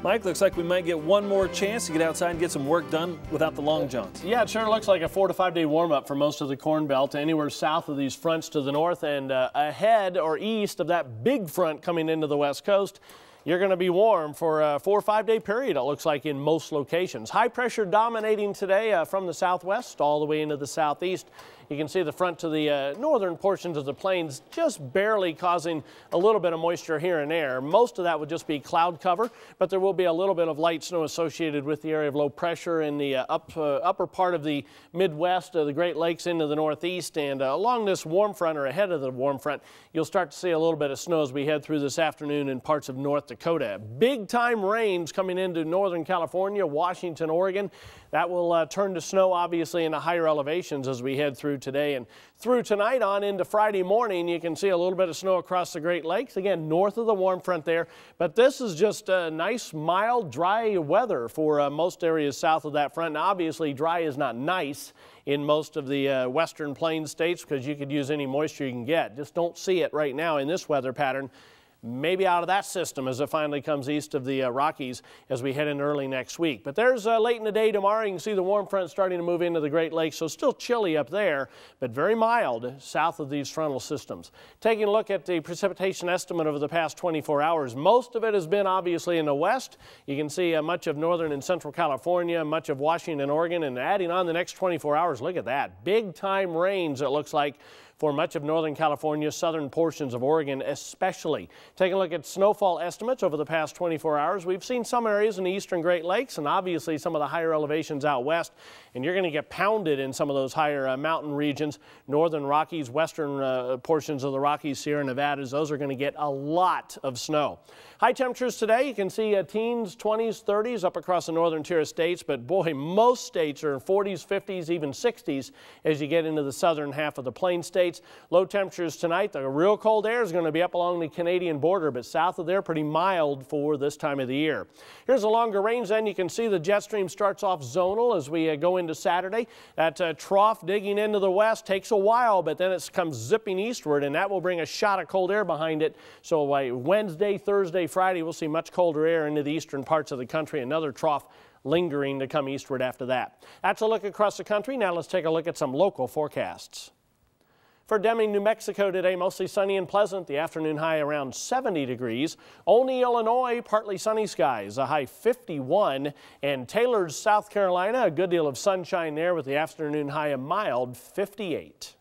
Mike, looks like we might get one more chance to get outside and get some work done without the long johns. Yeah, it sure looks like a 4 to 5 day warm-up for most of the Corn Belt, anywhere south of these fronts to the north and ahead or east of that big front coming into the west coast. You're going to be warm for a 4 or 5 day period, it looks like, in most locations. High pressure dominating today from the southwest all the way into the southeast. You can see the front to the northern portions of the plains just barely causing a little bit of moisture here and there. Most of that would just be cloud cover, but there will be a little bit of light snow associated with the area of low pressure in the upper part of the Midwest, the Great Lakes into the northeast, and along this warm front or ahead of the warm front, you'll start to see a little bit of snow as we head through this afternoon in parts of North Dakota. Big time rains coming into northern California, Washington, Oregon. That will turn to snow obviously in the higher elevations as we head through today and through tonight on into Friday morning. You can see a little bit of snow across the Great Lakes, again north of the warm front there, but this is just nice, mild, dry weather for most areas south of that front. Now, obviously dry is not nice in most of the western plains states because you could use any moisture you can get. Just don't see it right now in this weather pattern. Maybe out of that system as it finally comes east of the Rockies as we head into early next week. But there's late in the day tomorrow. You can see the warm front starting to move into the Great Lakes, so still chilly up there, but very mild south of these frontal systems. Taking a look at the precipitation estimate over the past 24 hours, most of it has been obviously in the west. You can see much of northern and central California, much of Washington, Oregon, and adding on the next 24 hours, look at that. Big time rains, it looks like, for much of northern California, southern portions of Oregon especially. Taking a look at snowfall estimates over the past 24 hours, we've seen some areas in the eastern Great Lakes and obviously some of the higher elevations out west, and you're going to get pounded in some of those higher mountain regions. Northern Rockies, western portions of the Rockies, Sierra Nevadas, those are going to get a lot of snow. High temperatures today, you can see teens, 20s, 30s up across the northern tier of states, but boy, most states are in 40s, 50s, even 60s as you get into the southern half of the plain states. Low temperatures tonight. The real cold air is going to be up along the Canadian border, but south of there pretty mild for this time of the year. Here's a longer range then. You can see the jet stream starts off zonal as we go into Saturday. That trough digging into the west takes a while, but then it comes zipping eastward, and that will bring a shot of cold air behind it. So Wednesday, Thursday, Friday, we'll see much colder air into the eastern parts of the country. Another trough lingering to come eastward after that. That's a look across the country. Now let's take a look at some local forecasts. For Deming, New Mexico today, mostly sunny and pleasant. The afternoon high around 70 degrees. Olney, Illinois, partly sunny skies, a high 51. And Taylor's, South Carolina, a good deal of sunshine there with the afternoon high a mild 58.